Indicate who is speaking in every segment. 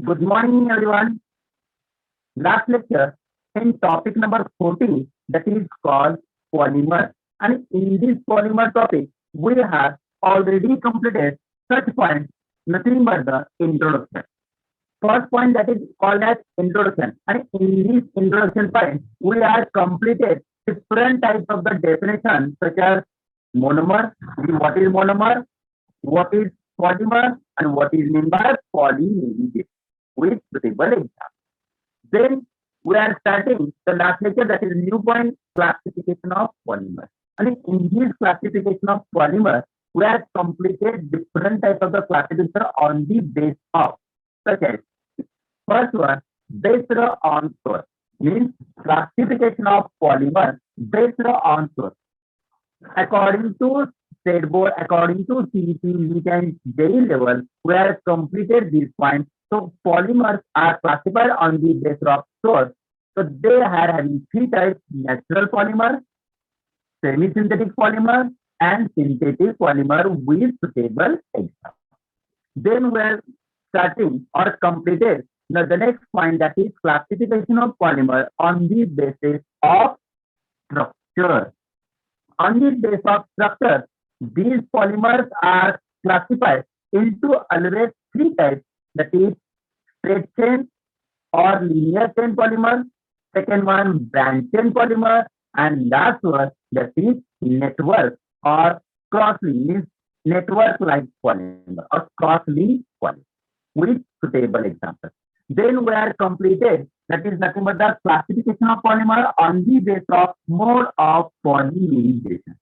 Speaker 1: Good morning, everyone. Last lecture in topic number 40, that is called polymer. And in this polymer topic, we have already completed such point, nothing but the introduction. First point that is called as introduction. And in this introduction point, we have completed different types of the definition such as monomer, what is monomer, what is polymer, and what is meant by polymerization with suitable example. Then we are starting the last lecture, that is new point, classification of polymer. And in this classification of polymer, we have completed different types of the classification on the base of, such as first one, based on source, means classification of polymer based on source. According to state board, according to CEP, NEET and JEE level, we have completed this point. So polymers are classified on the basis of source. So they are having three types: natural polymer, semi-synthetic polymer, and synthetic polymer with suitable example. Then we are starting or completed the next point, that is classification of polymer on the basis of structure. On the basis of structure, these polymers are classified into always three types, that is straight chain or linear chain polymer, second one branch chain polymer, and last one that is network or cross-link, means network-like polymer or cross-link polymer with suitable example. Then we are completed, that is nothing but the classification of polymer on the basis of mode of polymerization.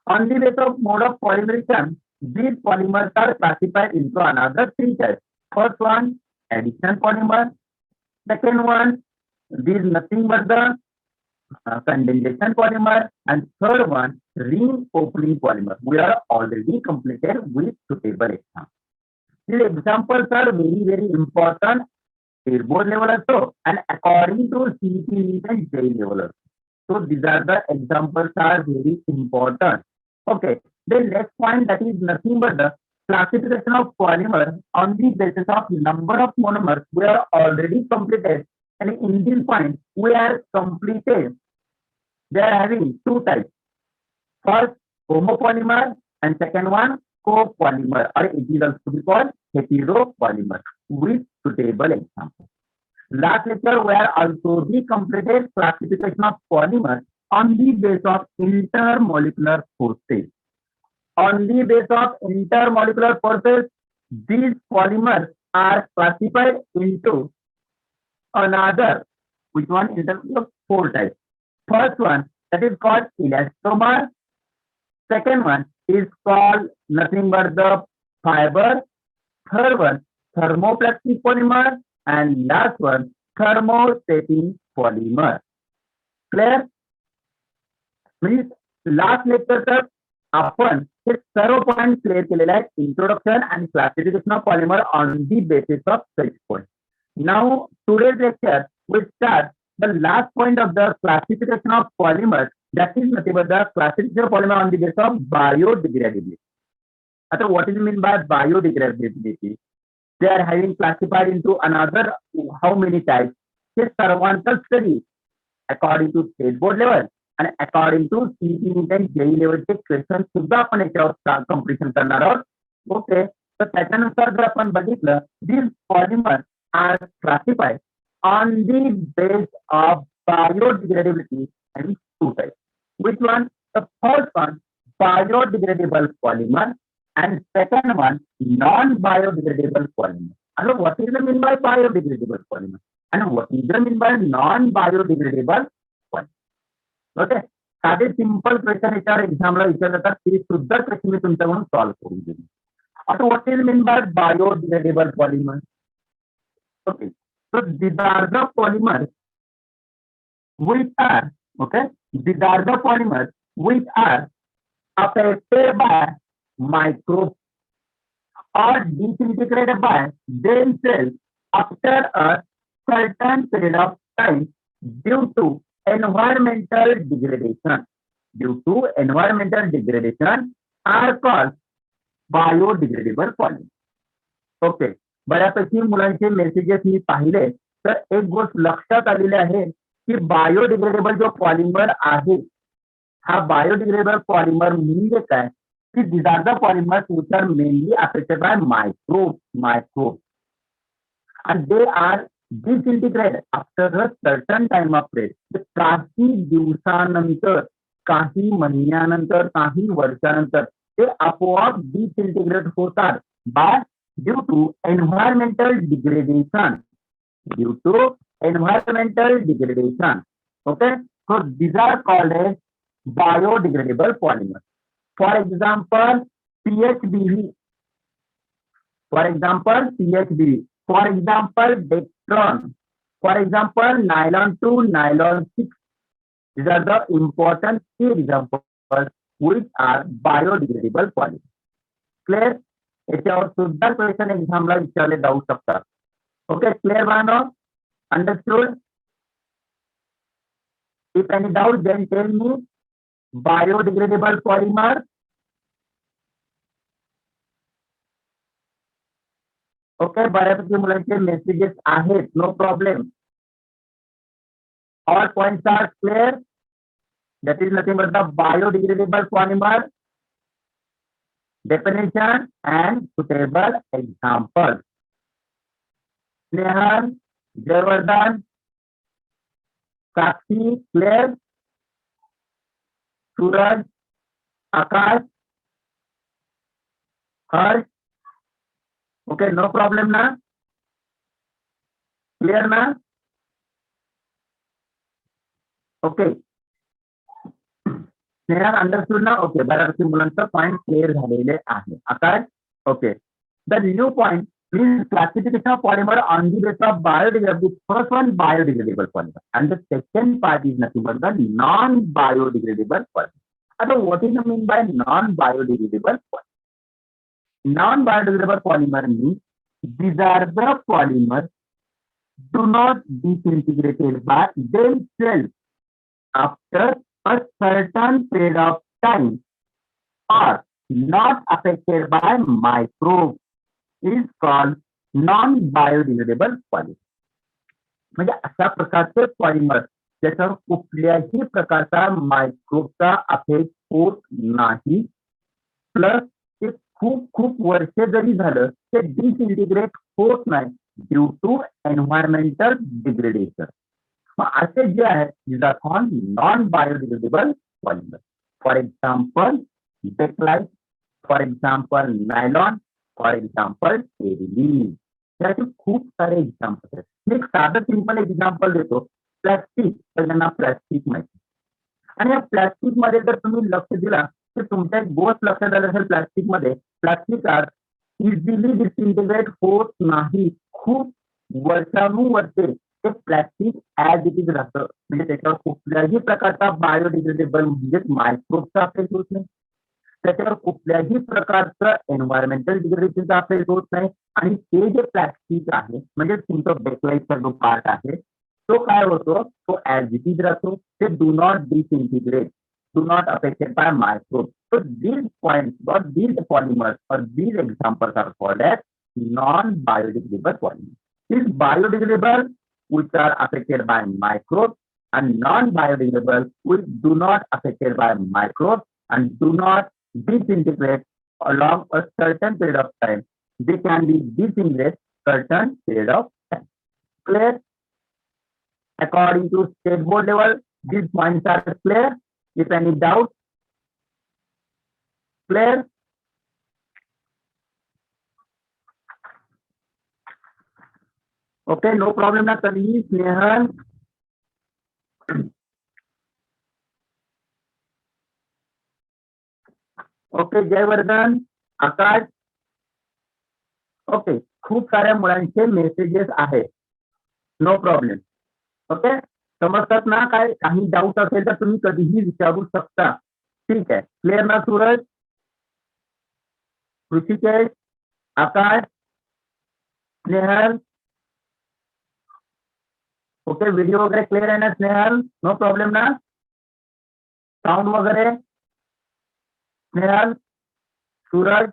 Speaker 1: On the basis of mode of polymerization, these polymers are classified into another three types. First one, addition polymer. Second one, this is nothing but the condensation polymer. And third one, ring opening polymer. We are already completed with suitable examples. These examples are very important at board level also, and according to CEP, NEET and JEE level also. So these are the examples are very important. Okay, the next point, that is nothing but the classification of polymer on the basis of number of monomers. We are already completed, and in this point we are completed. They are having two types. First, homopolymer, and second one, copolymer, or it is also called heteropolymer with suitable example. Last lecture we are also the completed classification of polymer on the basis of intermolecular forces. On the basis of intermolecular forces, these polymers are classified into another, which one is the four types. First one, that is called elastomer. Second one is called nothing but the fiber. Third one, thermoplastic polymer, and last one, thermosetting polymer. Clear? Means last lecture तर आपण हे सर्व point clear केलेले आहेत, introduction आणि classification of polymer on the basis of such point. Now today's lecture will start the last point of the classification of polymers, that is nothing but the classification of polymer on the basis of biodegradability. So what is meant by biodegradability? They are having classified into another how many types? This सर्वांचा study according to state board level and according to CEP, NEET and JEE level चे question सुद्धा आपण याच्यावर completion करणार आहोत. Okay, तर त्याच्यानुसार जर आपण बघितलं, these polymers are classified on the basis of biodegradability and two types. Which one? The first one, biodegradable polymer, and second one, non-biodegradable polymer. And what is the mean by biodegradable polymer? And what is the mean by non-biodegradable polymer? Okay, साधे simple question याच्यावर एक्झामला विचारले जातात, ते सुद्धा question मी तुमच्याकडून solve करून देईन. आता what is mean by biodegradable polymer? Okay, so these are the polymers which are, okay, these are the polymers which are affected by microbes or disintegrated by themselves after a certain period of time due to environmental degradation. Due to environmental degradation are called biodegradable polymers. Okay, बऱ्यापैकी मुलांचे messages मी पाहिले तर एक गोष्ट लक्षात आलेली आहे की बायोडिग्रेडेबल जो पॉलिमर आहे हा बायोडिग्रेडेबल पॉलिमर म्हणजे काय की these are the polymers which are mainly affected by microbes and they are disintegrate after a certain time of period. काही दिवसानंतर काही महिन्यानंतर काही वर्षानंतर ते आपोआप डिसइंटिग्रेट होतात by due to environmental degradation okay, so these are called as biodegradable polymers. For example PHBV, for example Dextron, for example nylon 2, nylon 6. These are the important key examples which are biodegradable polymers. Clear? याच्यावर सुद्धा question एक्झामला विचारले जाऊ शकतात. Okay, clear Bano? Understood? If any doubt, then tell me. Biodegradable polymer. Okay, बऱ्यापैकी मुलांचे messages आहेत, no problem. All points are clear. That is nothing but the biodegradable polymer definition and suitable examples. Snehal, Jayavardhan, Sakshi, clear? Suraj, Akash, Harsh. Okay, no problem na? Clear na? Okay. Snehal understood ना? Okay, बऱ्यापैकी मुलांचा point clear झालेले आहे. Aakash, okay. The new point is classification of polymer on the basis of biodegradable. First one, biodegradable polymer, and the second part is nothing but the non-biodegradable polymer. So what is the mean by non-biodegradable polymer? Non-biodegradable polymer means these are the polymers do not disintegrated by themselves after a certain period of time or not affected by microbes. is called non-biodegradable polymer. म्हणजे अशा प्रकारचे polymer ज्याच्यावर कुठल्याही प्रकारचा मायक्रोबचा affect होत नाही, plus ते खूप खूप वर्ष जरी झालं ते डिसइंटिग्रेट होत नाही ड्यू टू एन्व्हायरमेंटल डिग्रेडेशन. मग असे जे आहेत these are called non-biodegradable polymer. For example, Bakelite, for example nylon, for example terylene. याचे खूप सारे एक्झाम्पल आहेत. मी एक साधं सिंपल एक्झाम्पल देतो. प्लास्टिक, सगळ्यांना प्लास्टिक माहिती, आणि या प्लास्टिक मध्ये जर तुम्ही लक्ष दिला तर तुमच्या एक गोष्ट लक्षात आलं असेल, प्लास्टिक मध्ये प्लास्टिक इझिली डिसइंटिग्रेट होत नाही. खूप वर्षानुवर्षे ते प्लास्टिक ऍज इट इज राहतं, म्हणजे त्याच्यावर कुठल्याही प्रकारचा बायोडिग्रेडेबल म्हणजेच मायक्रोबचा अफेक्ट होत नाही, त्याच्यावर कुठल्याही प्रकारचं एन्व्हायरमेंटल डिग्रेडेशनचा अफेक्ट होत नाही. आणि ते जे प्लास्टिक आहे म्हणजे तुमचं बेकलाइटचा जो पार्ट आहे तो काय होतो, तो ऍज इट इज राहतो. ते do not disintegrate, do not affected by microbe. So these points or these polymers or these examples are called as non-biodegradable polymers. These biodegradable which are affected by microbes and non-biodegradable which do not affected by microbes and do not disintegrate along a certain period of time. They can be disintegrated certain period of time. Clear? According to state board level, these points are clear. If any doubt, clear? Okay, no problem na Kali, Snehal. Okay, Jayvardhan, Aakash. Okay, खूप साऱ्या मुलांचे messages आहेत, no problem. Okay, समजतात ना? काय काही doubt असेल तर तुम्ही कधीही विचारू शकता. ठीक आहे, क्लिअर ना? सूरज, ऋषिकेश, आकाश, स्नेहल. ओके, व्हिडिओ वगैरे क्लिअर आहे ना स्नेहल? नो प्रॉब्लेम ना? साऊंड वगैरे स्नेहल, सूरज?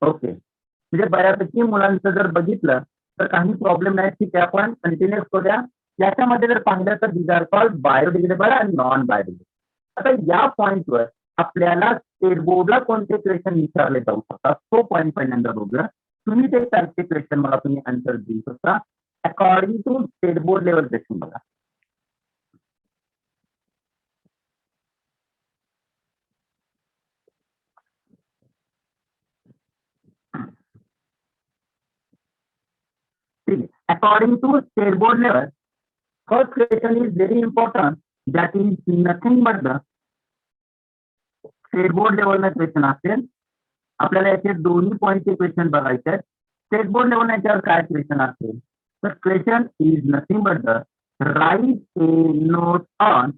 Speaker 1: ओके, म्हणजे बऱ्यापैकी मुलांचं जर बघितलं तर काही प्रॉब्लेम नाही. ठीक आहे, आपण कंटिन्यूअस करूया. याच्यामध्ये जर पाहिलं तर दीज आर कॉल्ड बायोडिग्रेडेबल आणि नॉन बायोडिग्रेडेबल. आता या पॉइंटवर आपल्याला स्टेट बोर्डला कोणते क्वेश्चन विचारले जाऊ शकतात तो पॉइंट पहिल्यांदा बघूया. तुम्ही ते टाईपचे क्वेश्चन मला तुम्ही आन्सर देऊ शकता according to state board level question. बघा, ठीक है. According to state board level, first question is very important. That is nothing but the state board लेवलला क्वेश्चन असेल. आपल्याला याचे दोन्ही पॉईंटचे क्वेश्चन बघायचे आहेत. स्टेट बोर्ड लेवल याच्यावर काय क्वेश्चन असेल तर question is nothing but the write a note on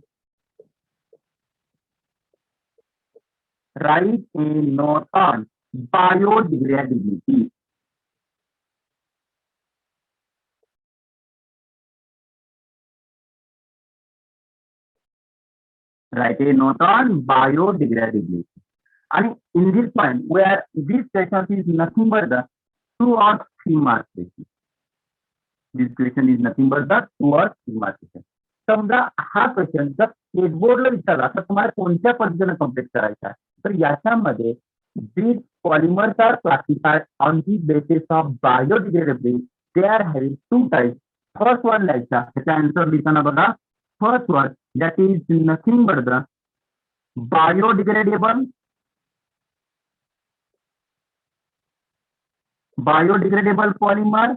Speaker 1: biodegradability. Write a note on biodegradability. And in this point, where this question is nothing but the 2 or 3 mark question. This question is nothing but the 2 or 3 mark question. समजा हा question जर state बोर्डला विचारला तर तुम्हाला कोणत्या पद्धतीने complete करायचा तर याच्यामध्ये these polymers are classified on the basis of biodegradability. They are having 2 types. First one लिहायचा, त्याचा आन्सर लिहिताना बघा. First one, that is nothing but the biodegradable polymer.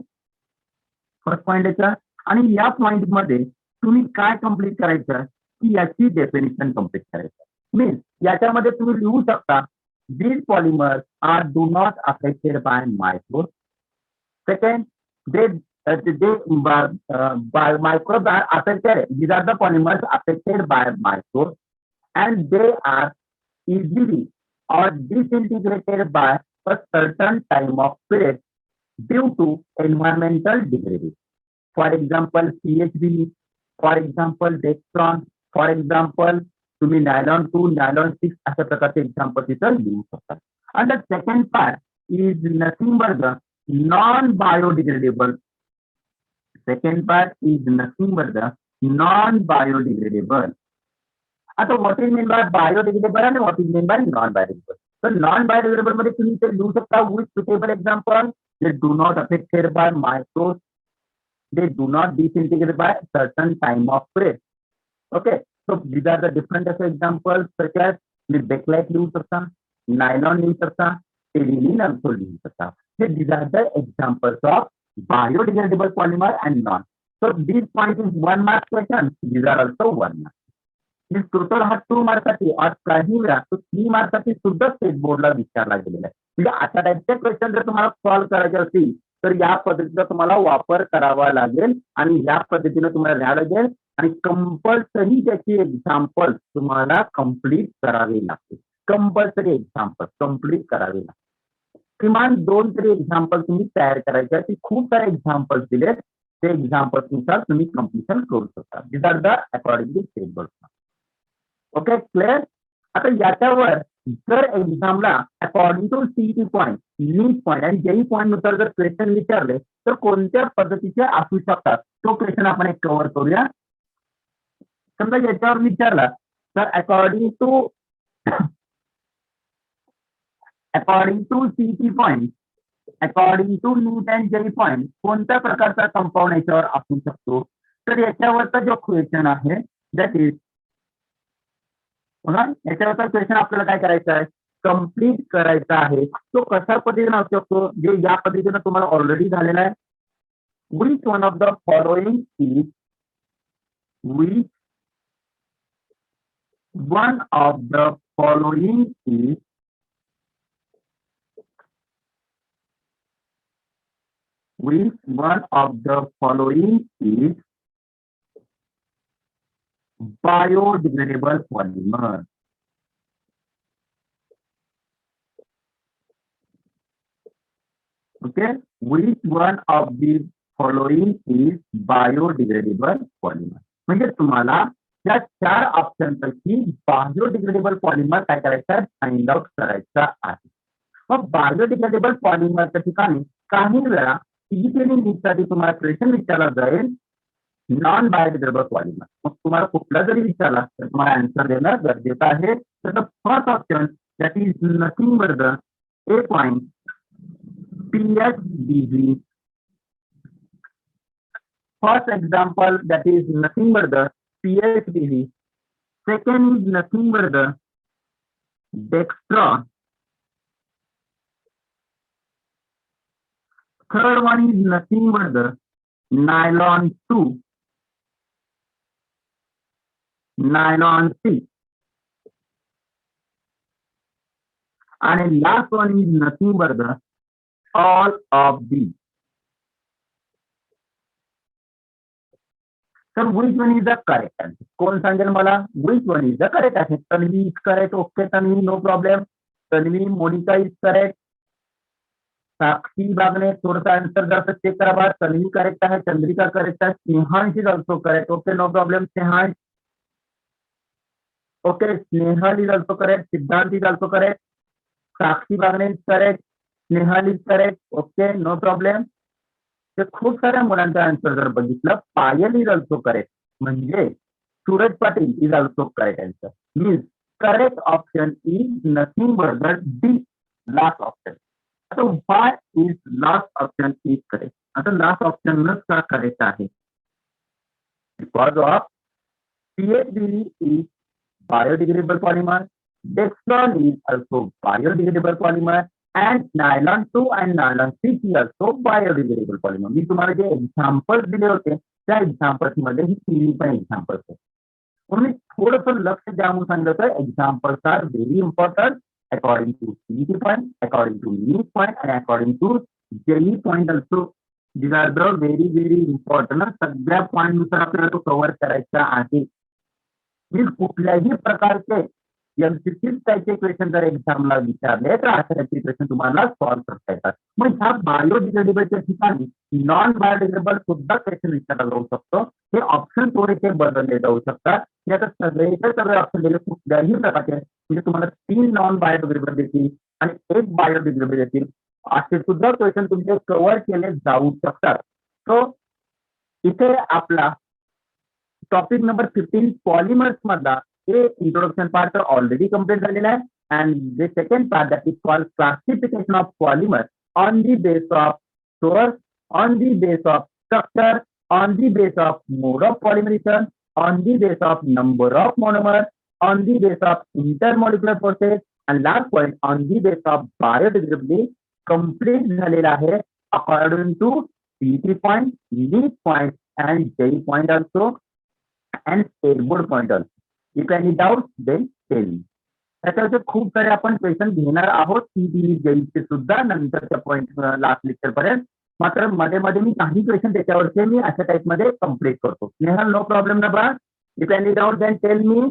Speaker 1: First point याचा. आणि या पॉइंट मध्ये तुम्ही काय कम्प्लीट करायचं की याची डेफिनेशन कम्प्लीट करायचं. मीन्स याच्यामध्ये तुम्ही लिहू शकता these polymers are do not affected by microbes. Second, they by microbes are affected. These are the polymers affected by microbes, and they are easily or disintegrated by a certain time of period due to environmental degradation. For example, CHB, for example, Dextron, for example, तुम्ही nylon 2, nylon 6 अशा प्रकारचे example तिथं लिहू शकता. And the second part is nothing but the non-biodegradable. Second part is nothing but the non-biodegradable. आता what is meant by biodegradable and what is meant by non-biodegradable? तर non-biodegradable मध्ये तुम्ही ते लिहू शकता with suitable example. They do not affected by microbes. They do not disintegrate by certain time of period. Okay, so these are the different examples such as Bakelite लिहू शकता, nylon लिहू शकता, टेरिलीन also लिहू शकता. These are the examples of biodegradable polymer and non. So these points is 1 mark question. These are also 1 mark. Total हा 2 मार्काची आज काही वेळा तो 3 मार्काची सुद्धा स्टेट बोर्डला विचारला गेलेला आहे. म्हणजे अशा टाईपचे क्वेश्चन जर तुम्हाला सॉल्व्ह करायचे असतील तर या पद्धतीचा तुम्हाला वापर करावा लागेल आणि या पद्धतीने तुम्हाला लिहावं लागेल आणि कंपल्सरी त्याची एक्झाम्पल तुम्हाला कम्प्लीट करावे लागतील. कंपल्सरी एक्झाम्पल कम्प्लीट करावे लागतील. किमान 2 तरी एक्झाम्पल तुम्ही तयार करायचे आहेत. खूप सारे एक्झाम्पल्स दिलेत, ते एक्झाम्पल्स नुसार तुम्ही कम्प्लिशन करू शकता. This are the according to state board. Okay, clear. आता याच्यावर जर एक्झामला according to CET point, NEET point आणि जेई पॉईंट नुसार जर क्वेश्चन विचारले तर कोणत्या पद्धतीचे असू शकतात तो क्वेश्चन आपण एक कव्हर करूया. समजा याच्यावर विचारला तर according to CET point, according to NEET and JEE point कोणत्या प्रकारचा कंपाऊंड याच्यावर असू शकतो तर याच्यावरचा जो क्वेश्चन आहे दॅट इज बघा. याच्यावरचा क्वेश्चन आपल्याला काय करायचा आहे, कम्प्लीट करायचा आहे. तो कशा पद्धतीने असू शकतो जे या पद्धतीने तुम्हाला ऑलरेडी झालेला आहे. Which one of the following is which one of the following is biodegradable polymer. Okay, which one of these following is biodegradable polymer. म्हणजे तुम्हाला या 4 ऑप्शन पैकी बायोडिग्रेडेबल पॉलिमर काय करायचं आहे, फाइंड आउट करायचा आहे. मग बायोडिग्रेडेबल पॉलिमरच्या ठिकाणी काही वेळा सीईटी नीटसाठी तुम्हाला क्वेश्चन विचारला जाईल नॉन बायोडिग्रेडेबल पॉलिमर. मग तुम्हाला कुठला जरी विचारला तर तुम्हाला आन्सर देणं गरजेचं आहे. तर first option that is nothing but the A point PHBG. First example that is nothing but the PHBG. Second is nothing but the dextron. Third one is nothing but the nylon 2, nylon 3. And last one is nothing but the all of these. So which one is the correct answer? कौन सांगेल मला which one is the correct answer? Tanvi is correct. Okay, Tanvi, no problem. Tanvi, Monica is correct. साक्षी बागने थोड़ा answer जरा check करा बात. Tanvi correct है, Chandrika correct है, Snehansh is also correct. Okay, no problem Snehansh. Okay, Snehal is also correct. Siddhant is also correct. Sakshi Bagne is correct. Snehal is correct. Okay, no problem. तर खूप साऱ्या मुलांचा आन्सर जर बघितलं पायल इज ऑल्सो करेक्ट म्हणजे Suraj Patil is also correct answer. Means correct option is nothing but the D last option. आता why is last option is correct. आता last ऑप्शनच का करेक्ट आहे because of PHBG is biodegradable polymer, Dextron is also biodegradable polymer, and nylon 2 and nylon 3 is also biodegradable polymer. मी तुम्हाला जे examples दिले होते त्या examples मध्ये ही तिन्ही पण एक्झाम्पल्स आहेत. म्हणून मी थोडंसं लक्ष द्या म्हणून सांगितलं. Examples are very important according to CET point, according to NEET point आणि according to JEE point also. These are the very very important. सगळ्या पॉइंट नुसार आपल्याला तो कव्हर करायचा आहे. मी कुठल्याही प्रकारचे एमसीक्यूज टाईपचे क्वेश्चन जर एक्झामला विचारले तर अशा टाईपचे क्वेश्चन तुम्हाला सॉल्व्ह करता येतात. मग ह्या बायोडिग्रेडेबलच्या ठिकाणी नॉन बायोडिग्रेडेबल सुद्धा क्वेश्चन विचारला जाऊ शकतो. हे ऑप्शन थोडेसे बदलले जाऊ शकतात. हे आता सगळे ऑप्शन दिले कुठल्याही प्रकारचे म्हणजे तुम्हाला 3 नॉन बायोडिग्रेडेबल देतील आणि 1 बायोडिग्रेडेबल देतील असे सुद्धा क्वेश्चन तुमचे कव्हर केले जाऊ शकतात. सो इथे आपला टॉपिक नंबर 15 पॉलिमर्स मधला इंट्रोडक्शन पार्ट ऑलरेडी कंप्लीट झालेला आहे. And the second part that is called classification of polymer on the base of source, on the base of structure, on the base of mode of polymerisation, on the base of number of monomer, on the base of intermolecular process and last point on the base of biodegradability complete झालेला आहे according to CET point, NEET point and JEE point also and state board point also. If any doubt then tell me. त्याच्यावरचे खूप सारे आपण question घेणार आहोत CET JEE सुद्धा नंतरच्या पॉइंट लास्ट लेक्चर पर्यंत. मात्र मध्ये मध्ये मी काही क्वेश्चन त्याच्यावरचे मी अशा टाइप मध्ये कम्प्लीट करतो. स्नेहल, नो प्रॉब्लेम ना बा. If any doubt then tell me.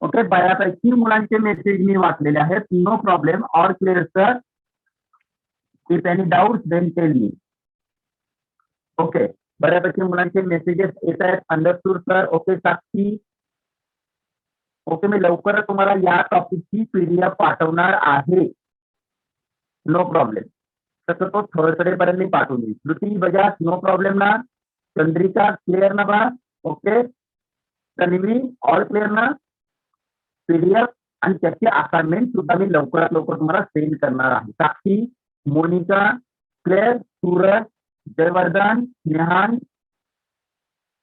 Speaker 1: Okay, बऱ्यापैकी मुलांचे मेसेज मी वाचलेले आहेत. No problem, all clear sir. If any doubt then tell me. Okay, बऱ्यापैकी मुलांचे मेसेजेस येत आहेत. Understood sir. Okay Sakshi. Okay, मी लवकरच तुम्हाला या टॉपिकची PDF पाठवणार आहे. No problem. तसं तो थर्सडे पर्यंत मी पाठवून देईल. श्रुती बजाज, नो प्रॉब्लेम ना. चंद्रिका क्लिअर ना बा. ओके, तन्वी ऑल क्लिअर ना. PDF आणि त्याची असाइनमेंट सुद्धा मी लवकरात लवकर तुम्हाला सेंड करणार आहे. साक्षी, मोनिका क्लिअर. सूरज, जयवर्धन, स्नेहान.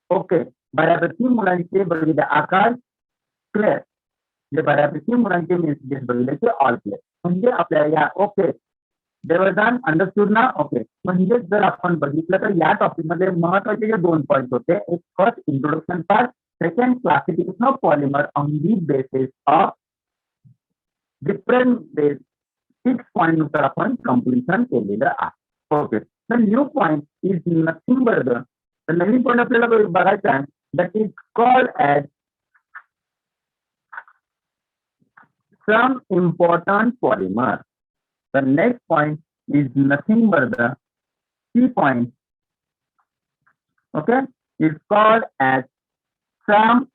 Speaker 1: ओके, बऱ्यापैकी मुलांचे बघितले. आकाश क्लिअर. जे बऱ्यापैकी मुलांचे मेसेजेस बघितले ते ऑल क्लिअर. म्हणजे आपल्याला या ओके जयवर्धन अंडरस्टूड ना. ओके, म्हणजे जर आपण बघितलं तर या टॉपिक मध्ये महत्वाचे जे 2 पॉईंट होते. एक first introduction part, second classification of polymer on the basis of different base. 6 point नुसार आपण कम्प्लिशन केलेलं आहे. Okay, the new point is nothing but the नवीन पॉइंट आपल्याला बघायचा आहे that is called as some important polymer. The next point is nothing but the key point. Okay, is called as some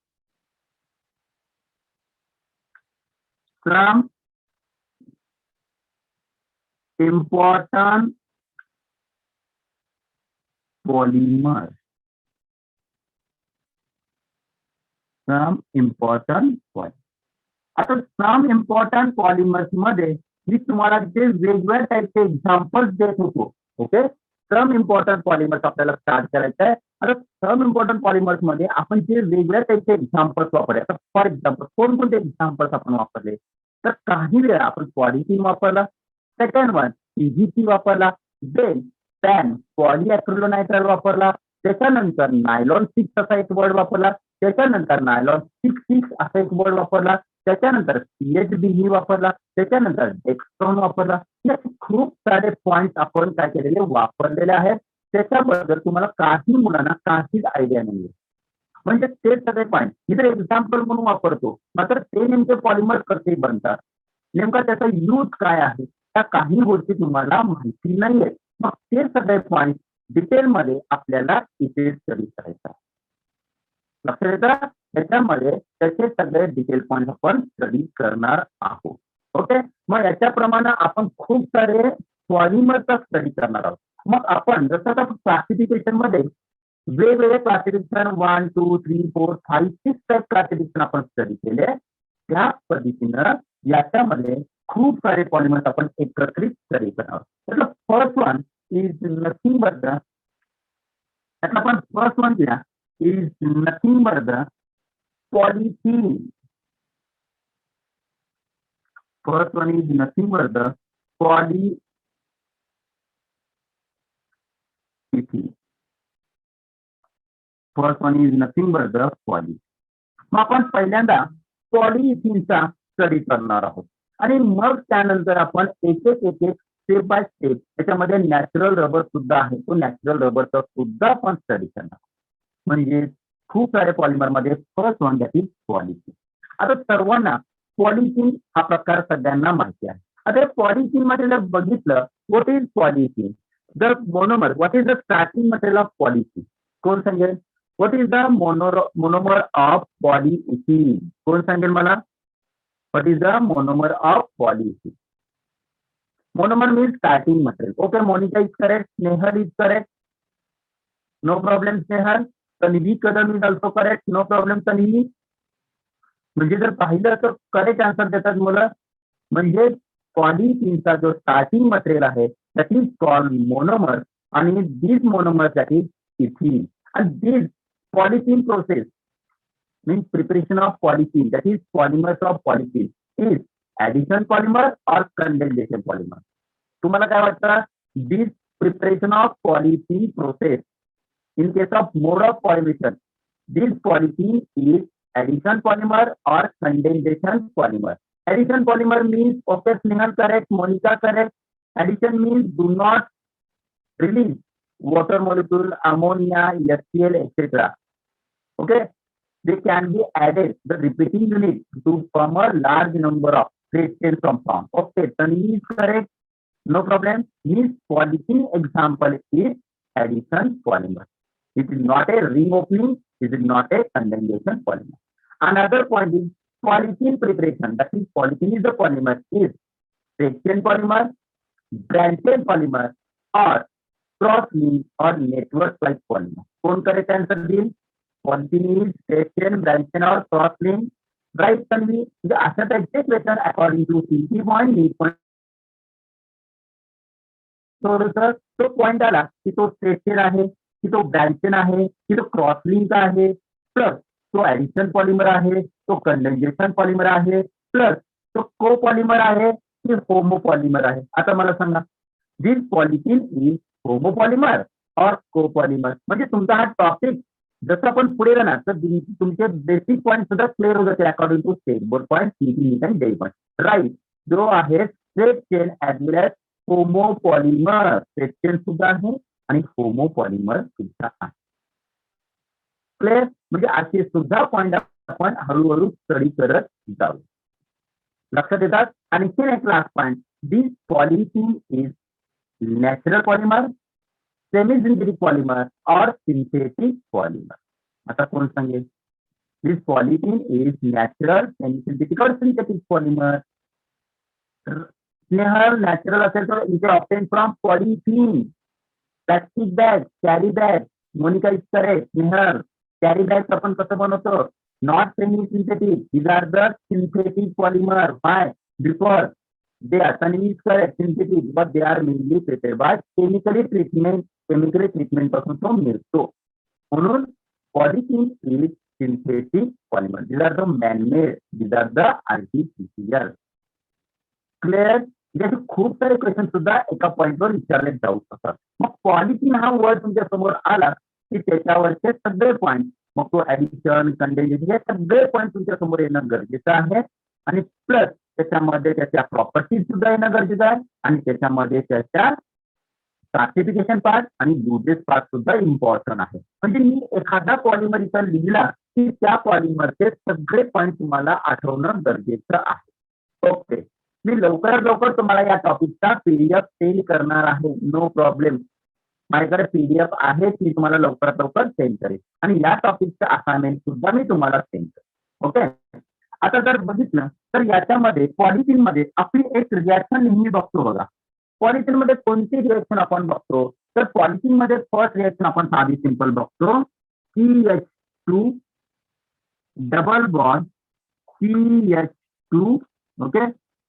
Speaker 1: important polymers. Some important polymers. आता सम important polymers मध्ये मी तुम्हाला जे वेगवेगळ्या टाईपचे examples देत होतो. ओके, सम इम्पॉर्टंट पॉलिमर्स आपल्याला start करायचं आहे. आता सम इम्पॉर्टंट पॉलिमर्स मध्ये आपण जे वेगवेगळ्या टाईपचे एक्झाम्पल्स वापरले. आता फॉर एक्झाम्पल कोणकोणते एक्झाम्पल्स आपण वापरले, तर काही वेळा आपण पॉलिथिन वापरला, सेकंड वन पीव्हीसी वापरला, देन पॅन पॉलिॲक्रिलोनायट्राइल वापरला, त्याच्यानंतर नायलॉन 6 असा एक वर्ड वापरला, त्याच्यानंतर नायलॉन 6 असा एक वर्ड वापरला, त्याच्यानंतर CHBE वापरला, त्याच्यानंतर डेक्स्ट्रॉन वापरला. या खूप सारे पॉइंट आपण काय केलेले वापरलेले आहेत. त्याच्याबद्दल तुम्हाला काही मुलांना काहीच आयडिया नाहीये. म्हणजे ते सगळे पॉइंट इथे एक्झाम्पल म्हणून वापरतो, मात्र ते नेमके पॉलिमर कसे बनतात, नेमका त्याचा यूज काय आहे, त्या काही गोष्टी तुम्हाला माहिती नाहीये. मग ते सगळे पॉइंट डिटेलमध्ये आपल्याला इथे स्टडी करायचा. लक्षात येतं, त्याच्यामध्ये त्याचे सगळे डिटेल पॉइंट आपण स्टडी करणार आहोत. ओके, मग याच्याप्रमाणे आपण खूप सारे पॉलिमरचा स्टडी करणार आहोत. मग आपण जसं क्लासिफिकेशन मध्ये वेगवेगळे क्लासिफिकेशन 1, 2, 3, 4, 5, 6 टाइप क्लासिफिकेशन आपण स्टडी केले, त्या पद्धतीनं याच्यामध्ये खूप सारे पॉलिमर्स आपण एकत्रित स्टडी करणार आहोत. त्यातलं first one is nothing but the, त्यातलं आपण फर्स्ट वन घ्या, is nothing but the polythene. First one is nothing but the polyethylene. First one is nothing but the poly. मग आपण पहिल्यांदा पॉलिइथिनचा स्टडी करणार आहोत आणि मग त्यानंतर आपण एक एक स्टेप बाय स्टेप त्याच्यामध्ये नॅचरल रबर सुद्धा आहे, तो नॅचरल रबरचा सुद्धा आपण स्टडी करणार. म्हणजे खूप सारे पॉलिमर मध्ये first one that is polythene. आता सर्वांना पॉलिथिन हा प्रकार सगळ्यांना माहिती आहे. आता पॉलिथिन मध्ये जर बघितलं, what is polythene, the monomer, what is the starting material of polythene, कोण सांगेल? What is the monomer of polythene, कोण सांगेल मला? What is the monomer of polythene? Monomer means starting material. Okay, Monika is correct, Snehal is correct, no problem Snehal. Tanvi Kadam is also correct, no problem Tanvi. म्हणजे जर पाहिलं तर correct answer देतात मुलं. म्हणजे पॉलिथिनचा जो स्टार्टिंग मटेरियल आहे दॅट इज कॉल्ड मोनोमर, आणि this monomer that is ethene. आणि this polythene process means preparation of polythene, that is polymers of polythene, is addition polymer or condensation polymer. तुम्हाला काय वाटतं? This preparation of polythene process, in case of mode of polymation, this polythene is addition polymer or condensation polymer. Addition polymer means, okay, Snehal correct, Monica correct. Addition means do not release water molecule, ammonia, HCl, etc. Okay, they can be added the repeating unit to form a large number of straight chain compound. Okay, Tanvi is correct, no problem. This polythene example is addition polymer. It is not a ring opening, it is not a condensation polymer. Another point is polythene preparation, that is polythene is the polymer, is straight chain polymer, branch chain polymer, or cross link or network like polymer. कौन correct answer देईल? Polythene is straight chain, branch chain और cross link. Right Tanvi? म्हणजे अशा टाइपचे question according to C point, D point. तो point आला की तो स्ट्रेट चेन आहे, की तो ब्रँच चेन आहे, की तो क्रॉस लिंक आहे, प्लस तो ऍडिशन पॉलिमर आहे, तो कंडेन्सेशन पॉलिमर आहे, प्लस तो को पॉलिमर आहे की होमो पॉलिमर आहे. आता मला सांगा, this polythene is homopolymer और को पॉलिमर. म्हणजे तुमचा हा टॉपिक जसं आपण पुढे राहणार तर तुमचे बेसिक पॉईंट सुद्धा क्लिअर होत जाते according to state board point, CET आणि डेल पॉईंट. राईट, जो आहे straight chain as well as homopolymer. Straight chain सुद्धा आहे आणि होमो पॉलिमर सुद्धा आहे. क्लिअर? म्हणजे असे सुद्धा पॉईंट आपण हळूहळू स्टडी करत जाऊ. लक्षात येतात? आणखी एक last point, this polythene is natural polymer, semi synthetic polymer और सिंथेटिक पॉलिमर. आता कौन सांगेल? This polythene is natural, semi synthetic और सिंथेटिक पॉलिमर. स्नेहल नॅचरल असेल तर इथे obtain from polythene, plastic bag, carry bag. Monika is correct. Snehal carry bag आपण कसं बनवतो? Not semi synthetic, these are the synthetic polymer. Why? Because they are synthetic, but they are mainly prepared by chemically treatment पासून तो मिळतो. म्हणून polythene is synthetic polymer. These are the man-made, these are the artificial. Clear? म्हणजे खूप सारे question सुद्धा एका पॉइंटवर विचारले जाऊ शकतात. मग पॉलिथिन हा वर्ड तुमच्या समोर आला की त्याच्यावरचे सगळे पॉइंट, मग तो ऍडिशन, कंडेन्सेशन, हे सगळे पॉइंट तुमच्या समोर येणं गरजेचं आहे. आणि प्लस त्याच्यामध्ये त्याच्या प्रॉपर्टीज सुद्धा येणं गरजेचं आहे. आणि त्याच्यामध्ये त्याच्या क्लासिफिकेशन पार्ट आणि युजेस पार्ट सुद्धा इम्पॉर्टंट आहे. म्हणजे मी एखादा पॉलिमर इथं लिहिला की त्या पॉलिमरचे सगळे पॉइंट तुम्हाला आठवणं गरजेचं आहे. ओके, मी लवकरात लवकर तुम्हाला या टॉपिकचा पीडीएफ सेंड करणार आहे. No problem. माझ्याकडे पीडीएफ आहे, ती तुम्हाला लवकरात लवकर सेंड करेल. आणि या टॉपिकचं असाइनमेंट सुद्धा मी तुम्हाला सेंड करेल. ओके, आता जर बघितलं तर याच्यामध्ये पॉलिथिन मध्ये आपली एक रिॲक्शन नेहमी बघतो बघा. पॉलिथिन मध्ये कोणती रिॲक्शन आपण बघतो? तर पॉलिथिन मध्ये फर्स्ट रिॲक्शन आपण साधी सिंपल बघतो. CH2 double bond CH2. Okay,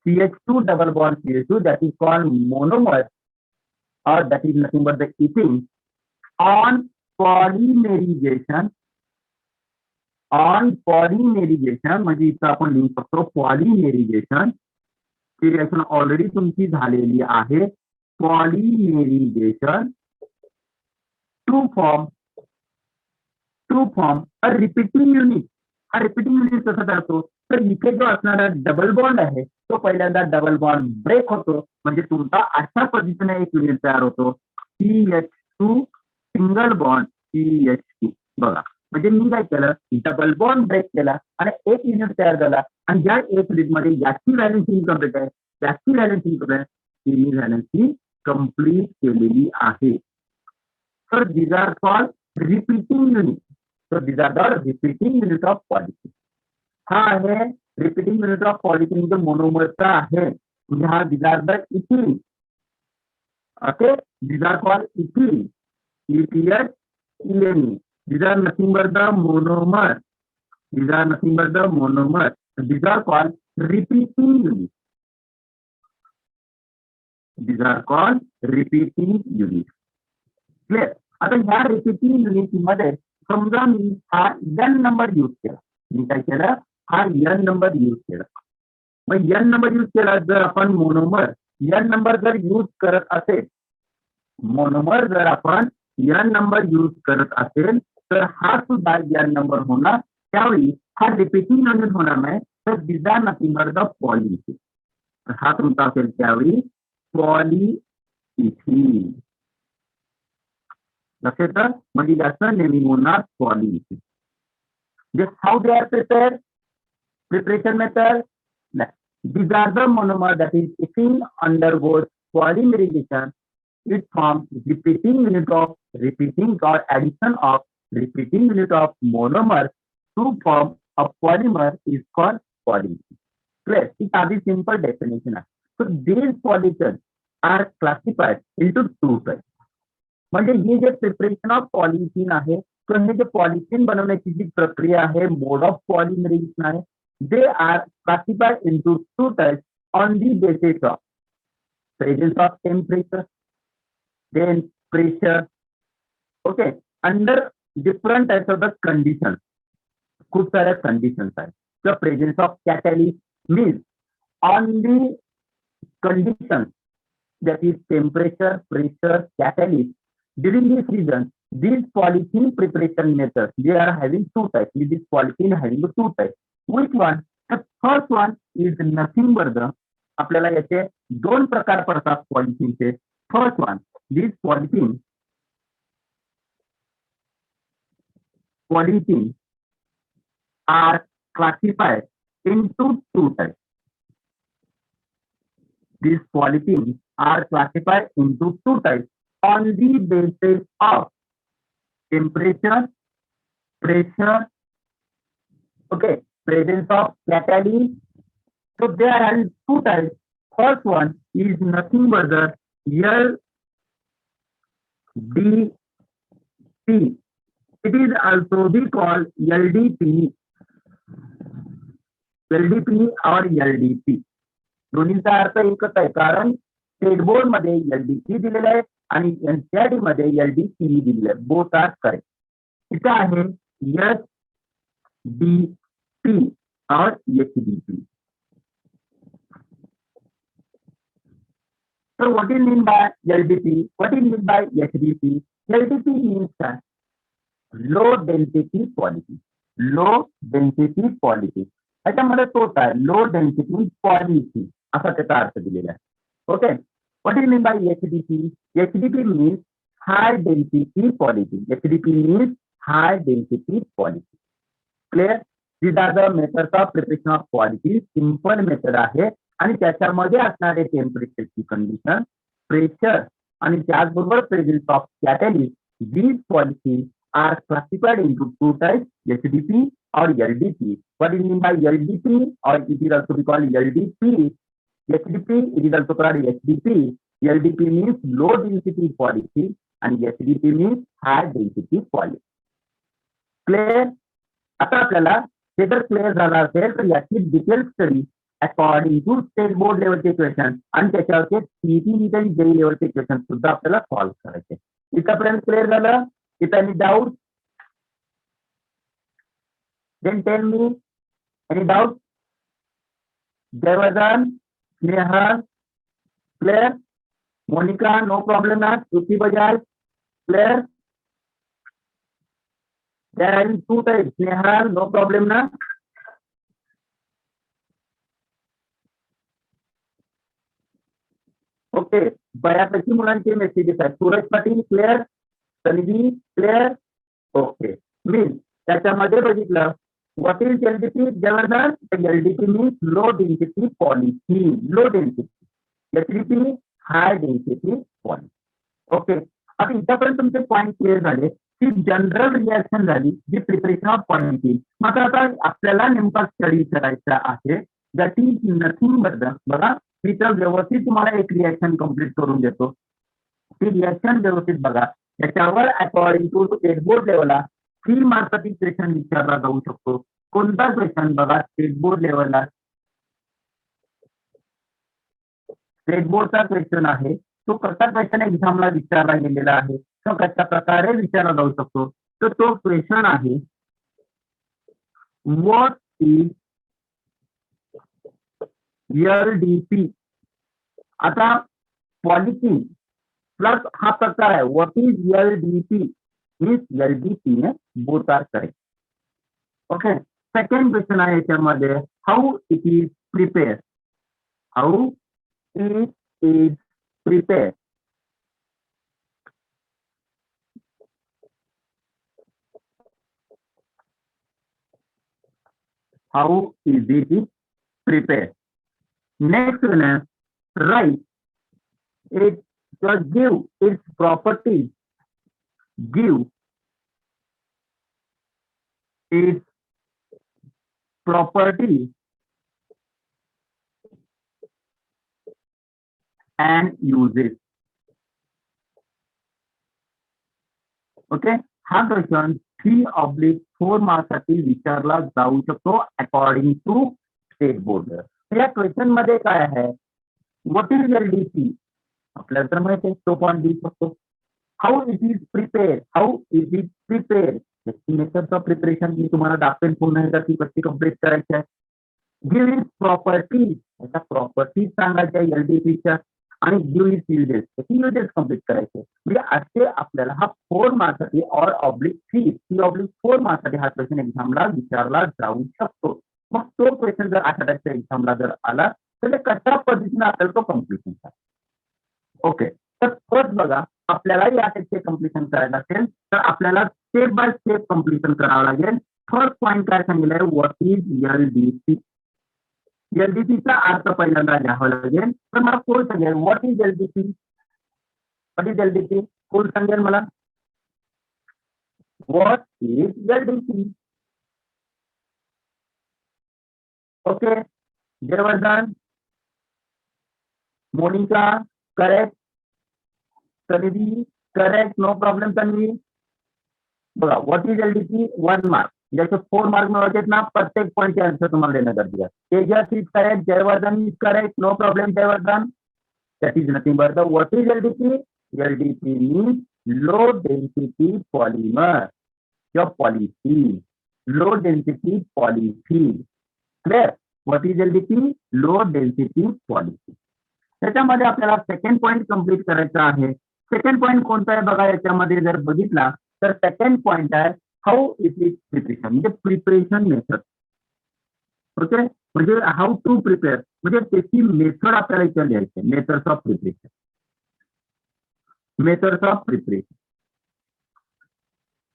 Speaker 1: CH2 double bond CH2, that is called monomer, or that is nothing but the ethene. On polymerization म्हणजे इथं आपण लिहू शकतो पॉलिमेरिजेशन. ती रिएक्शन ऑलरेडी तुमची झालेली आहे. Polymerisation to form a repeating unit. हा रिपीटिंग युनिट कसा करतो? तर इथे जो असणारा डबल बॉन्ड आहे तो पहिल्यांदा डबल बॉन्ड ब्रेक होतो, म्हणजे तुमचा अशा पद्धतीने एक युनिट तयार होतो. CH2 single bond CH2. बघा, म्हणजे मी काय केलं, डबल बॉन्ड ब्रेक केला आणि एक युनिट तयार झाला. आणि या एक युनिट मध्ये याची व्हॅलेन्स इनकम्प्लीट आहे, याची व्हॅलेन्स इनकम्प्लीट आहे, तिन्ही व्हॅलेन्सी कंप्लीट केलेली आहे. तर these are called repeating unit. So these are the repeating unit of polyethylene. हा आहे रिपीटिंग युनिट ऑफ पॉलिथिन जो मोनोमरचा आहे. हा these are the ethylene. Okay, these are called ethylene. ETH-ENE. These are nothing but the monomer. These are nothing but the monomer. These are called repeating unit. These are called repeating unit. Clear? आता ह्या repeating unit मध्ये समजा मी हा n number use केला. मी काय केलं? हा n number use केला. मग n नंबर यूज केला जर आपण मोनोमर n नंबर जर यूज करत असेल, मोनोमर जर आपण n नंबर यूज करत असेल तर हा सुद्धा n नंबर होणार. त्यावेळी हा रिपीटिंग युनिट होणार नाही, तर these are nothing but the polyethylene. हा तुमचा असेल त्यावेळी पॉलिइथिलीन. लक्षात येतं? म्हणजे याचं नेमिंग होणार पॉलिइथिलीन. Just how they are prepared? Preparation method. These are the monomer that is ethene undergoes polymerization. It forms repeating unit of addition of repeating unit of monomer to form a polymer is called polyethylene. Clear? It's a very simple definition. So these polymers are classified into two types. म्हणजे हे जे preparation of polythene आहे, तर हे जे polythene बनवण्याची जी प्रक्रिया आहे, mode of polymerization आहे, they are classified into two types on the basis of presence of temperature, then pressure. Okay, under different types of the condition. खूप साऱ्या conditions आहेत. The presence of catalyst means on the condition that is temperature, pressure, catalyst. During this region, these polythene preparation methods, they are having two types. This polythene having two types. Which one? The first one is nothing but the, आपल्याला याचे दोन प्रकार पडतात पॉलिथिनचे. First one, this polythene are classified into two types. These polythenes are classified into two types on the basis of temperature, pressure, okay, presence of catalyst. So they are having two types First one is nothing but the LDP. It is also be called LDP, LDP or LDP. दोन्हीचा अर्थ एकच आहे, कारण state board मध्ये LDP दिलेलं आहे आणि NCERT मध्ये LDP दिलेलं आहे. Both are correct. इथे आहे SDP और HDP. So what is mean by LDP? What is mean by HDP? LDP means that low density quality. Low density quality. याच्यामध्ये तोच आहे, लो डेन्सिटी पॉलिसी असा त्याचा अर्थ दिलेला आहे. Okay, what is mean by HDP? HDP means high density policy. HDP means high density policy. Clear? These are the methods of preparation of policy. Simple method आहे आणि त्याच्यामध्ये असणारे टेम्परेचरची कंडिशन, प्रेशर आणि त्याचबरोबर presence of catalyst. These policy are classified into two types, HDP or LDP. What is mean by LDP, or it is also be called LDP? HDP, it is also called HDP. LDP means low density policy and HDP means high density policy. Clear? आता आपल्याला हे जर clear झाला असेल तर याची detail study according to state board लेवलचे question आणि त्याच्यावरचे CET आणि JEE लेवलचे क्वेश्चन सुद्धा आपल्याला सॉल्व्ह करायचे. इथपर्यंत क्लिअर झालं? If any doubt, then tell me. Any doubt? Devardhan, Snehal, clear? Monica, no problem. Not Ruchi Bajaj, clear? There are two types. Snehal, no problem. Na? Okay. बऱ्यापैकी मुलांचे मेसेजेस आहेत. Suraj Patil clear, Tanvi clear. Okay, mean त्याच्यामध्ये बघितलं what is LDP. जबरदस्त. LDP means low density policy. Low density. HDP high density policy. Okay, आता इथपर्यंत तुमचे point clear झाले की जनरल रिॲक्शन झाली जी प्रिपरेशन ऑफ पॉलिसी. मग आता आपल्याला नेमका स्टडी करायचा आहे दॅट इज नथिंग बट बघा, मी तर व्यवस्थित तुम्हाला एक रिॲक्शन कम्प्लीट करून देतो. ती रिॲक्शन व्यवस्थित बघा. याच्यावर अकॉर्डिंग टू स्टेट बोर्ड लेवलला 3 मार्काची क्वेश्चन विचारला जाऊ शकतो. कोणता क्वेश्चन बघा, स्टेट बोर्ड लेवलला स्टेट बोर्डचा क्वेश्चन आहे तो कसा क्वेश्चन एक्झामला विचारला गेलेला आहे, तो कशा प्रकारे विचारला जाऊ शकतो. तर तो क्वेश्चन आहे व्हॉट इज LDP. आता पॉलिसी प्लस हा प्रकार आहे. What is LDP means LDP ने both are correct. Okay, second question आहे याच्यामध्ये how it is prepare. How it is prepare. How is it prepare. Next one है right it just give its properties. Give its properties and uses. Okay, हा question 3/4 मार्क्ससाठी विचारला जाऊ शकतो according to state board. या question मध्ये काय आहे, what is LDP आपल्याला तर माहिती आहे, तो पॉईंट देऊ शकतो. How it is prepare. How is it prepare. Methods of preparation मी तुम्हाला दाखवेन पुन्हा एकदा ती कशी कम्प्लीट करायची आहे. Give it properties. याच्या प्रॉपर्टीज सांगायच्या LDPच्या आणि गिव्ह इट युजेस. त्याची युजेस कम्प्लीट करायचे. म्हणजे असे आपल्याला हा 4 मार्क्ससाठी और (3/4 मार्क्ससाठी हा क्वेश्चन एक्झामला विचारला जाऊ शकतो. मग तो क्वेश्चन जर अशा टाईपच्या एक्झामला जर आला तर कशा पद्धतीने आपल्याला तो कम्प्लीट होईल. ओके, तर फर्स्ट बघा, आपल्याला या टाईपचे कम्प्लिशन करायचं असेल तर आपल्याला स्टेप बाय स्टेप कम्प्लिशन करावं लागेल. फर्स्ट पॉईंट काय सांगितलंय, व्हॉट इज LDP. LDPचा अर्थ पहिल्यांदा घ्यावा लागेल. तर मला कोण सांगेल what is LDP. What is LDP कोण सांगेल मला. What is LDP. Okay, Jayvardhan Monika correct, Tanvi correct, no problem Tanvi. बघा व्हॉट इज एलडीपी, 1 मार्क. जैसे 4 मार्क मिळवत आहेत ना, प्रत्येक पॉईंटचे आन्सर तुम्हाला देणं गरजेचं आहे. Tejas is correct, Jayvardhan is correct, no problem Jayvardhan. That is nothing but the what is LDP? LDP means low density polymer. Your polyfill. Low density polyfill. Clear? What is LDP? Low density polyfill. त्याच्यामध्ये आपल्याला second point complete करायचा आहे. Second point कोणता आहे बघा, याच्यामध्ये जर बघितला तर सेकंड पॉइंट आहे हाऊ इट इज प्रिपरेशन, म्हणजे प्रिपरेशन मेथड. ओके, म्हणजे हाऊ टू प्रिपेअर, म्हणजे त्याची मेथड आपल्याला इथे लिहायची, methods of preparation. Methods of preparation.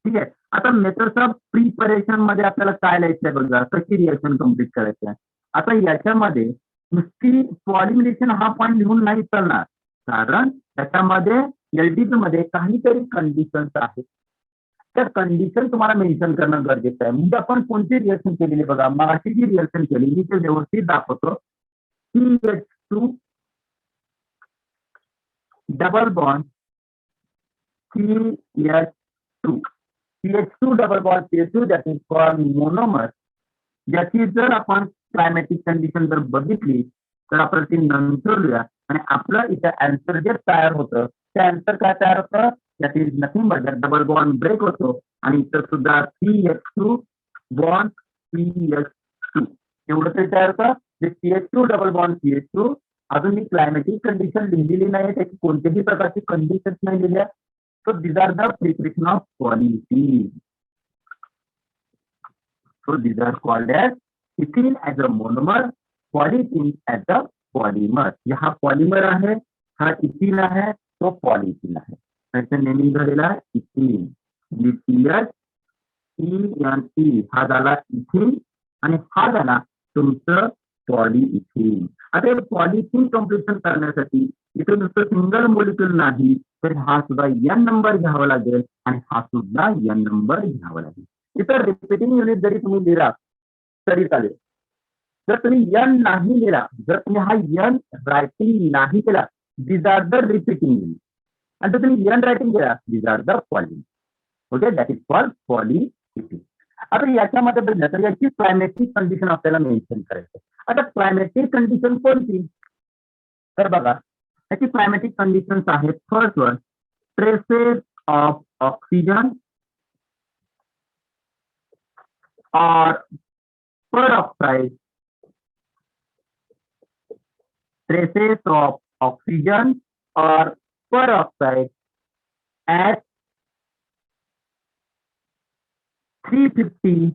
Speaker 1: ठीक आहे. आता मेथड्स ऑफ प्रिपरेशन मध्ये आपल्याला काय लिहायचं आहे बघा, कशी रिएक्शन कम्प्लीट करायची आहे. आता याच्यामध्ये नुसती पॉलिमरेशन हा पॉईंट लिहून नाही चालणार, कारण त्याच्यामध्ये एलडीपी मध्ये काहीतरी कंडिशन्स आहेत. त्या कंडिशन तुम्हाला मेन्शन करणं गरजेचं आहे. म्हणजे आपण कोणती रिएक्शन केलेली बघा, मगाशी जी रिएक्शन केली मी ते व्यवस्थित दाखवतो. CH2 double bond CH2, CH2 double bond CH2 that is called monomer. ज्याची जर आपण क्लायमॅटिक कंडिशन जर बघितली तर आपण ती नंतर लिहूया, आणि आपलं इथं आन्सर जे तयार होतं ते आन्सर काय तयार होतं, that is nothing but double bond break होतो, आणि इथं सुद्धा CH2 बॉन्ड CH2 एवढं ते तयार होतं. जे CH2 डबल बॉन्ड CH2, अजून मी क्लायमॅटिक कंडिशन लिहिलेली नाही, त्याची कोणत्याही प्रकारची कंडिशन नाही लिहिल्या. So these are the preparation of polyethylene. So these are called as ethylene as a monomer, polyethylene as a polymer. यहाँ पॉलिमर आहे, हा इथिलीन आहे, तो पॉलिथिन आहे. त्याचं नेमिंग झालेला आहे इथिलीन. लिथियस ENE हा झाला इथिन, आणि हा झाला तुमचं पॉलिइथिलीन. आता पॉलिथिन कम्प्लिशन करण्यासाठी इथे नुसतं सिंगल मॉलिक्युल नाही, तर हा सुद्धा एन नंबर घ्यावा लागेल, आणि हा सुद्धा एन नंबर घ्यावा लागेल. इतर रिपीटिंग युनिट जरी तुम्ही लिहिला तरी चालेल. जर तुम्ही एन नाही लिहिला, जर तुम्ही हा एन रायटिंग नाही केला, these are the repeating unit. आणि जर तुम्ही एन रायटिंग केला, these are the poly. Okay, that is called polyethylene. आता याच्यामध्ये बघितलं तर याची क्लायमॅटिक कंडिशन आपल्याला मेन्शन करायचं. आता क्लायमॅटिक कंडिशन कोणती, तर बघा याची क्लायमॅटिक कंडिशन्स आहेत. First one, traces of oxygen और peroxide, traces of oxygen or peroxide at 350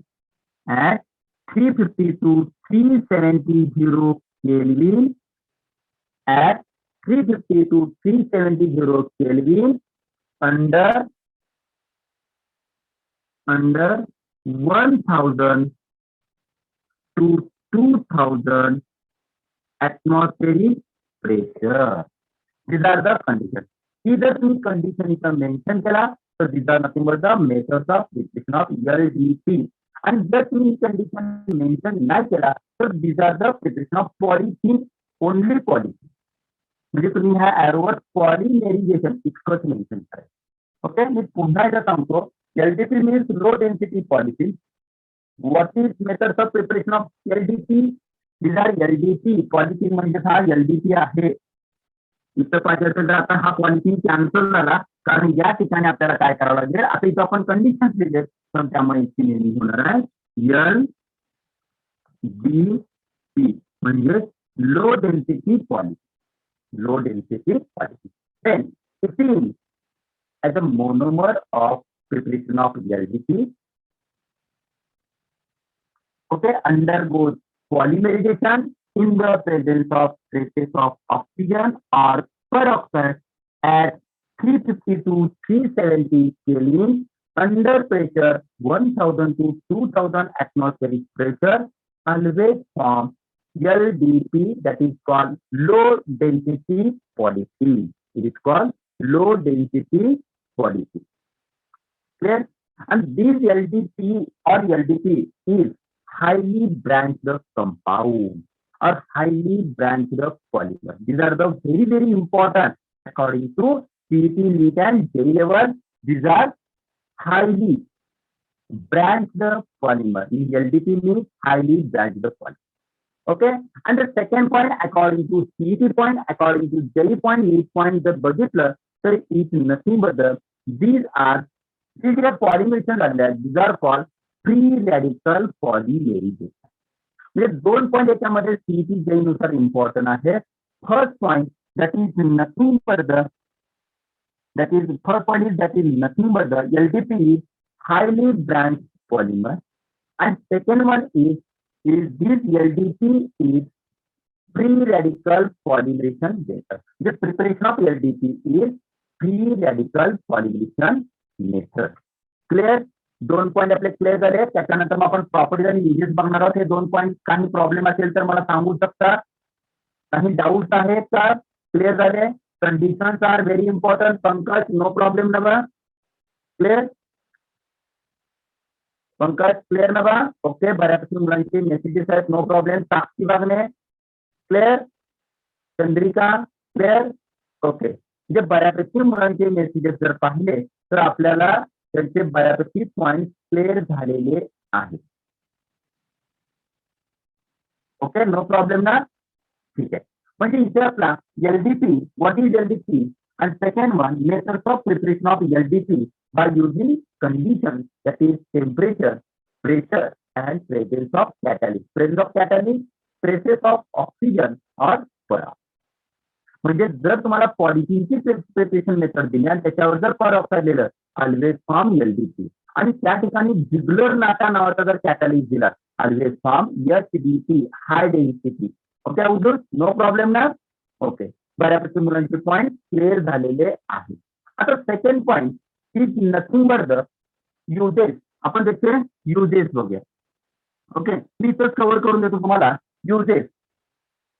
Speaker 1: to 370 Kelvin, at 350 to 370 Kelvin under 1000 to 2000 atmospheric pressure. These are the conditions. Either तुम्ही condition इथं mention केला तर these are nothing but the methods of preparation of LDP. आणि जर तुम्ही condition mention नाही केला तर these are the preparation of polyethylene, only polyethylene. म्हणजे तुम्ही ह्या ऍरोवर पॉलिमेरिझेशन इतकंच मेन्शन करायचं. ओके, मी पुन्हा एकदा सांगतो. LDP means low density polyethylene. What is methods of preparation of LDP? These are LDP. Polyethylene म्हणजे हा LDP आहे. इथं पाहिजे असेल तर आता हा पॉलिथिन कॅन्सल झाला, कारण या ठिकाणी आपल्याला काय करावं लागेल, आता इथं आपण कंडिशन दिले तर त्यामुळे इतकी नेहमी होणार आहे LDP, म्हणजे लो density polythene. Low density polythene. Then ethylene as a monomer of preparation of LDP, okay, undergoes polymerization in the presence of traces of oxygen or peroxide at 350 to 370 Kelvin under pressure 1000 to 2000 atmospheric pressure, always form LDP, that is called low density polyethylene. It is called low density polyethylene. Clear? And this LDP or LDP is highly branched compound. or highly branched polymer. These are the very, very important according to CET, NEET and JEE level. These are highly branched polymer. In LDP means highly branched polymer. Okay, and the second point, according to CET point, according to JEE point, NEET point, the बघितलं तर is nothing but these are polymerization. These are called free radical polymerization. म्हणजे दोन point याच्यामध्ये CET JEE नुसार important आहे. First point that is nothing but LDP is highly branched polymer, and second one is this LDP is free radical polymerization method. The preparation of LDP is free radical polymerization method. Clear? दोन point आपले clear झाले. त्याच्यानंतर मग आपण properties आणि uses बघणार आहोत. हे दोन point काही प्रॉब्लेम असेल तर मला सांगू शकता. काही डाऊट आहेत का? क्लिअर झाले. Conditions are very important. Pankaj, no problem ना बा? क्लिअर? पंकज क्लिअर ना बा? ओके, बऱ्यापैकी मुलांचे मेसेजेस आहेत. No problem. साक्षी वागणे क्लिअर. चंद्रिका क्लिअर. ओके, म्हणजे बऱ्यापैकी मुलांचे मेसेजेस जर पाहिले तर आपल्याला त्यांचे बऱ्यापैकी पॉइंट क्लिअर झालेले आहेत. ओके, नो प्रॉब्लेम ना? ठीक आहे. म्हणजे इथे आपला LDP, what is LDP, and second one, methods of preparation of LDP by using conditions, that is temperature, pressure and presence of catalyst. Presence of catalyst, presence of oxygen or peroxide. म्हणजे जर तुम्हाला पॉलिथिनची preparation method दिली आणि त्याच्यावर जर peroxide दिलं, always form LDP, आणि त्या ठिकाणी जिग्लर नाटा नावाचा जर कॅटलिस्ट दिला, always form HDP, high density. Okay Uddhav, no problem ना? ओके, बऱ्यापैकी मुलांचे पॉईंट क्लिअर झालेले आहे. आता second point is nothing but the uses. आपण त्याचे युजेस बघूया. ओके, मी इथंच कव्हर करून देतो तुम्हाला युजेस.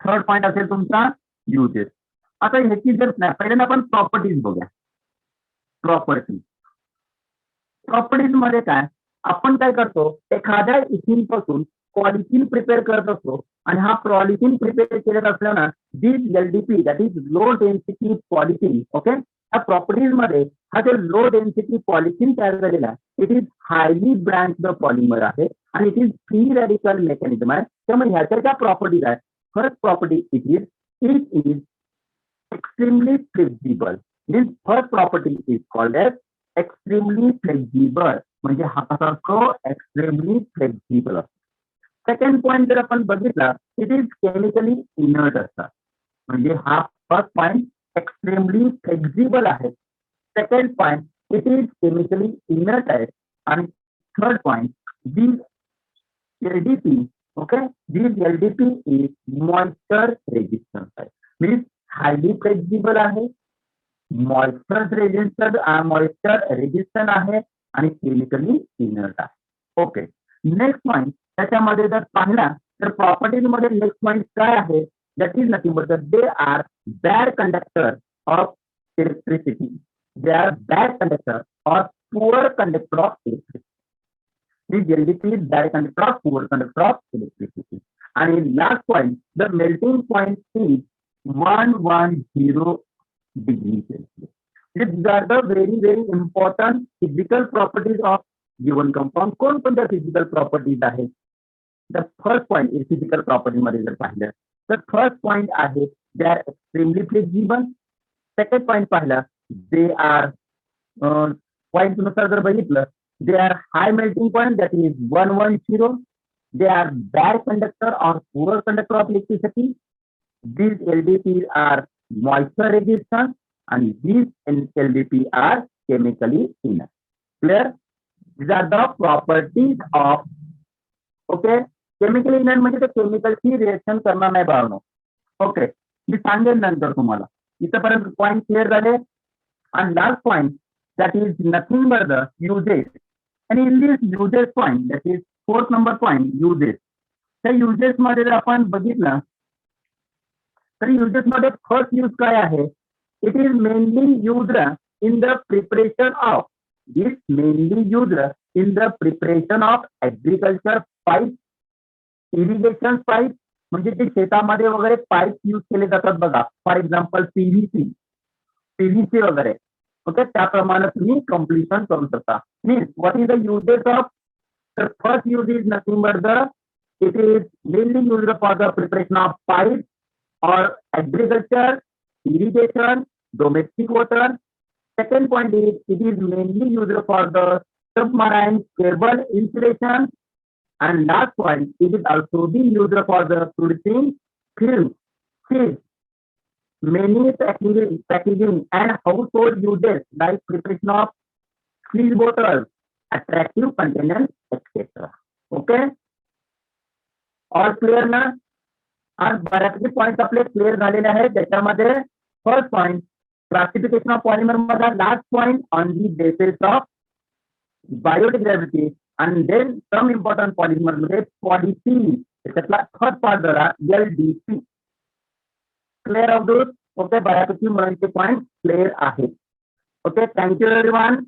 Speaker 1: थर्ड पॉईंट असेल तुमचा युजेस. आता ह्याची जर पहिल्यांदा आपण प्रॉपर्टीज बघूया. प्रॉपर्टीज मध्ये काय, आपण काय करतो, एखाद्या इथिन पासून पॉलिथिन प्रिपेअर करत असतो आणि हा पॉलिथिन प्रिपेअर केलेला असल्यानं this LDP, that is low density polythene. Okay, ह्या प्रॉपर्टीज मध्ये हा जो लो डेन्सिटी पॉलिथिन तयार झालेला, इट इज हायली ब्रँच्ड पॉलिमर आहे आणि it is free radical mechanism आहे. त्यामुळे ह्याच्या ज्या प्रॉपर्टीज आहेत, first property it is extremely flexible. This first property is called as extremely flexible. म्हणजे हा कसा असतो, extremely flexible असतो. सेकंड पॉइंट जर आपण बघितला, इट इज केमिकली इनर्ट असतात. म्हणजे हा फर्स्ट पॉइंट एक्स्ट्रीमली फ्लेक्झिबल आहे. Second point it is chemically inert आहे. आणि third point this LDP, okay, this LDP is moisture resistance आहे. मीन्स हायली फ्लेक्झिबल आहे, मॉइस्चर रेजिस्टंट आहे आणि केमिकली इनर्ट आहे. ओके, नेक्स्ट पॉइंट त्याच्यामध्ये जर पाहिला तर प्रॉपर्टीज मध्ये नेक्स्ट पॉइंट काय आहे, that is nothing but they are bad conductor of electricity. They are bad conductor or poor conductor of electricity. This LDP is bad conductor of poor conductor of electricity. And last point, the melting point is 110 degrees Celsius. These are the very, very important physical properties of given compound. कोणत्या physical properties आहेत? The first point is physical property मध्ये जर पाहिलं तर first point आहे they are extremely flexible. Second point पाहिलं they are point नुसार जर बघितलं, they are high melting point, that is 110. They are bad conductor or poor conductor of electricity. These LDPs are moisture resistant and these LDP are chemically inert. Clear? These are the properties of, okay, chemically inert म्हणजे ते केमिकलची reaction करणार नाही बाळांनो. Okay, मी सांगेन नंतर तुम्हाला. इथपर्यंत point clear झाले. आणि last point that is nothing but the uses. And in this uses point, that is fourth number point, uses. त्या uses मध्ये जर आपण बघितलं तर uses मध्ये फर्स्ट यूज काय आहे, it is mainly used in the preparation of, it mainly used in the preparation of agriculture pipe, irrigation pipe, म्हणजे जे शेतामध्ये वगैरे पाईप यूज केले जातात बघा, फॉर एक्झाम्पल पीव्हीसी वगैरे, ओके, त्याप्रमाणे तुम्ही कम्प्लिशन करू शकता. Means what is the uses of, तर first use is nothing but the, it is mainly used for the preparation of pipe or agriculture, irrigation, domestic water. Second point is it is mainly used for the submarine cable insulation. And last point, it is also being used for the producing film, fish, many packaging and household uses like preparation of steel bottles, attractive containers, etc. Okay? All clear ना? आज बऱ्यापैकी point आपले clear झालेले आहेत. त्याच्यामध्ये first point classification of polymer मधला last point on the basis of biodegradability आणि then some important polymer मध्ये पॉलिसी, त्याच्यातला थर्ड पार्ट जरा LDC. Clear of those? Okay, बऱ्यापैकी मुलांचे पॉइंट क्लिअर आहेत. Okay, thank you everyone.